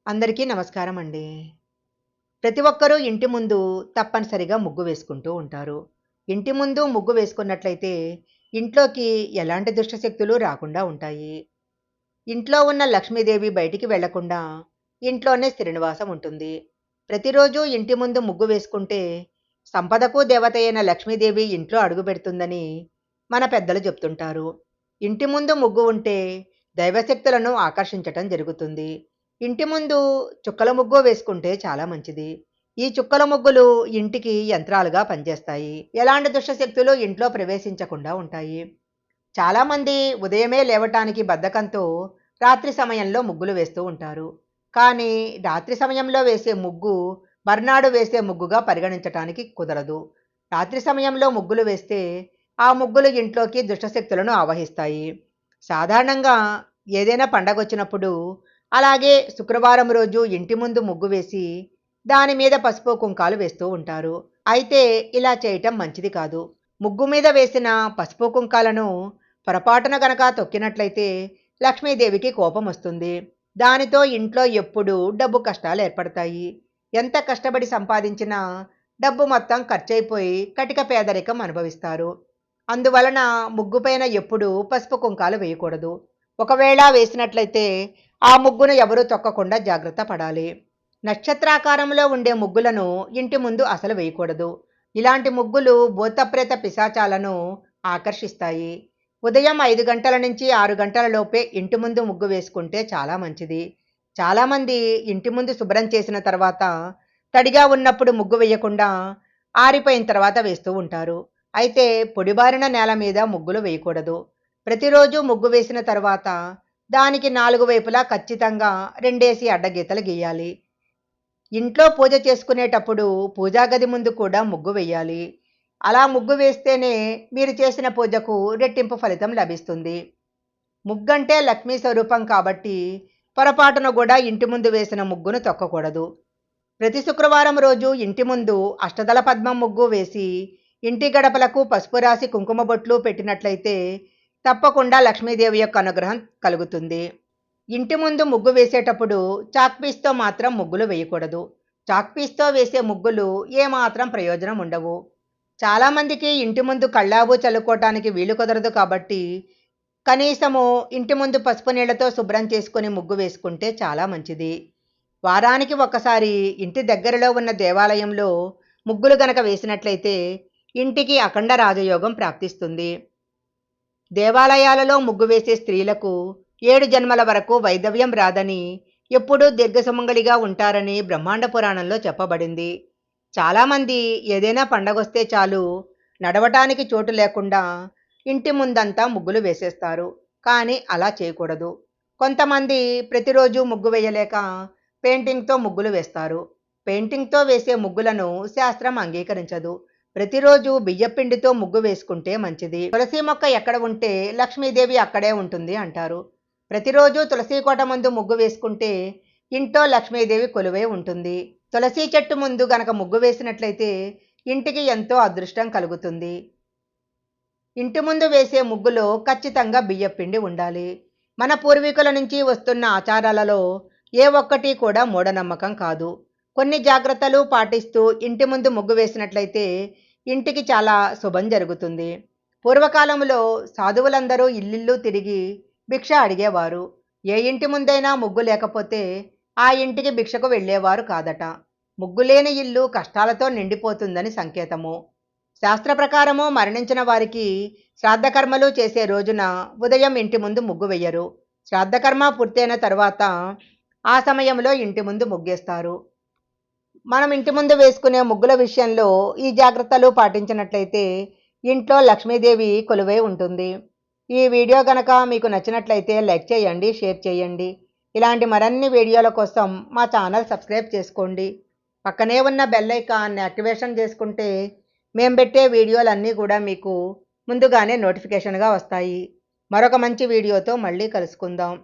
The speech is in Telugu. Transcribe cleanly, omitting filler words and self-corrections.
అందరికీ నమస్కారం అండి. ప్రతి ఒక్కరూ ఇంటి ముందు తప్పనిసరిగా ముగ్గు వేసుకుంటూ ఉంటారు. ఇంటి ముందు ముగ్గు వేసుకున్నట్లయితే ఇంట్లోకి ఎలాంటి దుష్ట శక్తులు రాకుండా ఉంటాయి. ఇంట్లో ఉన్న లక్ష్మీదేవి బయటికి వెళ్లకుండా ఇంట్లోనే శ్రీనివాసం ఉంటుంది. ప్రతిరోజు ఇంటి ముందు ముగ్గు వేసుకుంటే సంపదకు దేవత అయిన లక్ష్మీదేవి ఇంట్లో అడుగుపెడుతుందని మన పెద్దలు చెప్తుంటారు. ఇంటి ముందు ముగ్గు ఉంటే దైవశక్తులను ఆకర్షించటం జరుగుతుంది. ఇంటి ముందు చుక్కల ముగ్గు వేసుకుంటే చాలా మంచిది. ఈ చుక్కల ముగ్గులు ఇంటికి యంత్రాలుగా పనిచేస్తాయి. ఎలాంటి దుష్ట శక్తులు ఇంట్లో ప్రవేశించకుండా ఉంటాయి. చాలామంది ఉదయమే లేవటానికి బద్ధకంతో రాత్రి సమయంలో ముగ్గులు వేస్తూ ఉంటారు. కానీ రాత్రి సమయంలో వేసే ముగ్గు మర్నాడు వేసే ముగ్గుగా పరిగణించటానికి కుదరదు. రాత్రి సమయంలో ముగ్గులు వేస్తే ఆ ముగ్గులు ఇంట్లోకి దుష్టశక్తులను ఆవహిస్తాయి. సాధారణంగా ఏదైనా పండగొచ్చినప్పుడు అలాగే శుక్రవారం రోజు ఇంటి ముందు ముగ్గు వేసి దాని మీద పసుపు కుంకాలు వేస్తూ ఉంటారు. అయితే ఇలా చేయటం మంచిది కాదు. ముగ్గు మీద వేసిన పసుపు కుంకాలను పొరపాటున గనక తొక్కినట్లయితే లక్ష్మీదేవికి కోపం వస్తుంది. దానితో ఇంట్లో ఎప్పుడూ డబ్బు కష్టాలు ఏర్పడతాయి. ఎంత కష్టపడి సంపాదించినా డబ్బు మొత్తం ఖర్చయిపోయి కటిక పేదరికం అనుభవిస్తారు. అందువలన ముగ్గుపైన ఎప్పుడూ పసుపు కుంకాలు వేయకూడదు. ఒకవేళ వేసినట్లయితే ఆ ముగ్గును ఎవరూ తొక్కకుండా జాగ్రత్త పడాలి. నక్షత్రాకారంలో ఉండే ముగ్గులను ఇంటి ముందు అసలు వేయకూడదు. ఇలాంటి ముగ్గులు భూతప్రేత పిశాచాలను ఆకర్షిస్తాయి. ఉదయం 5 గంటల నుంచి 6 గంటల లోపే ఇంటి ముందు ముగ్గు వేసుకుంటే చాలా మంచిది. చాలామంది ఇంటి ముందు శుభ్రం చేసిన తర్వాత తడిగా ఉన్నప్పుడు ముగ్గు వేయకుండా ఆరిపోయిన తర్వాత వేస్తూ ఉంటారు. అయితే పొడిబారిన నేల మీద ముగ్గులు వేయకూడదు. ప్రతిరోజు ముగ్గు వేసిన తర్వాత దానికి 4 వైపులా ఖచ్చితంగా 2 అడ్డగీతలు గీయాలి. ఇంట్లో పూజ చేసుకునేటప్పుడు పూజా గది ముందు కూడా ముగ్గు వేయాలి. అలా ముగ్గు వేస్తేనే మీరు చేసిన పూజకు రెట్టింపు ఫలితం లభిస్తుంది. ముగ్గంటే లక్ష్మీ స్వరూపం కాబట్టి పొరపాటున కూడా ఇంటి ముందు వేసిన ముగ్గును తొక్కకూడదు. ప్రతి శుక్రవారం రోజు ఇంటి ముందు అష్టదళ పద్మం ముగ్గు వేసి ఇంటి గడపలకు పసుపు రాసి కుంకుమ బొట్లు పెట్టినట్లయితే తప్పకుండా లక్ష్మీదేవి యొక్క అనుగ్రహం కలుగుతుంది. ఇంటి ముందు ముగ్గు వేసేటప్పుడు చాక్పీస్తో మాత్రం ముగ్గులు వేయకూడదు. చాక్పీస్తో వేసే ముగ్గులు ఏమాత్రం ప్రయోజనం ఉండవు. చాలామందికి ఇంటి ముందు కళ్ళాబు చల్లుకోవటానికి వీలు కుదరదు కాబట్టి కనీసము ఇంటి ముందు పసుపు నీళ్లతో శుభ్రం చేసుకుని ముగ్గు వేసుకుంటే చాలా మంచిది. వారానికి ఒకసారి ఇంటి దగ్గరలో ఉన్న దేవాలయంలో ముగ్గులు గనక వేసినట్లయితే ఇంటికి అఖండ రాజయోగం ప్రాప్తిస్తుంది. దేవాలయాలలో ముగ్గు వేసే స్త్రీలకు 7 జన్మల వరకు వైధవ్యం రాదని, ఎప్పుడూ దీర్ఘసుమంగళిగా ఉంటారని బ్రహ్మాండ పురాణంలో చెప్పబడింది. చాలామంది ఏదైనా పండగొస్తే చాలు నడవటానికి చోటు లేకుండా ఇంటి ముందంతా ముగ్గులు వేసేస్తారు. కానీ అలా చేయకూడదు. కొంతమంది ప్రతిరోజు ముగ్గు వేయలేక పెయింటింగ్తో ముగ్గులు వేస్తారు. పెయింటింగ్తో వేసే ముగ్గులను శాస్త్రం అంగీకరించదు. ప్రతిరోజు బియ్యపిండితో ముగ్గు వేసుకుంటే మంచిది. తులసి మొక్క ఎక్కడ ఉంటే లక్ష్మీదేవి అక్కడే ఉంటుంది అంటారు. ప్రతిరోజు తులసి కోట ముందు ముగ్గు వేసుకుంటే ఇంట్లో లక్ష్మీదేవి కొలువై ఉంటుంది. తులసి చెట్టు ముందు గనక ముగ్గు వేసినట్లయితే ఇంటికి ఎంతో అదృష్టం కలుగుతుంది. ఇంటి ముందు వేసే ముగ్గులో ఖచ్చితంగా బియ్యపిండి ఉండాలి. మన పూర్వీకుల నుంచి వస్తున్న ఆచారాలలో ఏ ఒక్కటి కూడా మూఢనమ్మకం కాదు. కొన్ని జాగ్రత్తలు పాటిస్తూ ఇంటి ముందు ముగ్గు వేసినట్లయితే ఇంటికి చాలా శుభం జరుగుతుంది. పూర్వకాలంలో సాధువులందరూ ఇల్లిల్లు తిరిగి భిక్ష అడిగేవారు. ఏ ఇంటి ముందైనా ముగ్గు లేకపోతే ఆ ఇంటికి భిక్షకు వెళ్ళేవారు కాదట. ముగ్గులేని ఇల్లు కష్టాలతో నిండిపోతుందని సంకేతము. శాస్త్ర ప్రకారము మరణించిన వారికి శ్రాద్ధకర్మలు చేసే రోజున ఉదయం ఇంటి ముందు ముగ్గు వెయ్యరు. శ్రాద్ధకర్మ పూర్తయిన తర్వాత ఆ సమయంలో ఇంటి ముందు ముగ్గేస్తారు. మనం ఇంటి ముందు వేసుకునే ముగ్గుల విషయంలో ఈ జాగ్రత్తలు పాటించినట్లయితే ఇంట్లో లక్ష్మీదేవి కొలువై ఉంటుంది. ఈ వీడియో కనుక మీకు నచ్చినట్లయితే లైక్ చేయండి, షేర్ చేయండి. ఇలాంటి మరిన్ని వీడియోల కోసం మా ఛానల్ సబ్స్క్రైబ్ చేసుకోండి. పక్కనే ఉన్న బెల్ ఐకాన్ని యాక్టివేషన్ చేసుకుంటే మేము పెట్టే వీడియోలన్నీ కూడా మీకు ముందుగానే నోటిఫికేషన్గా వస్తాయి. మరొక మంచి వీడియోతో మళ్ళీ కలుసుకుందాం.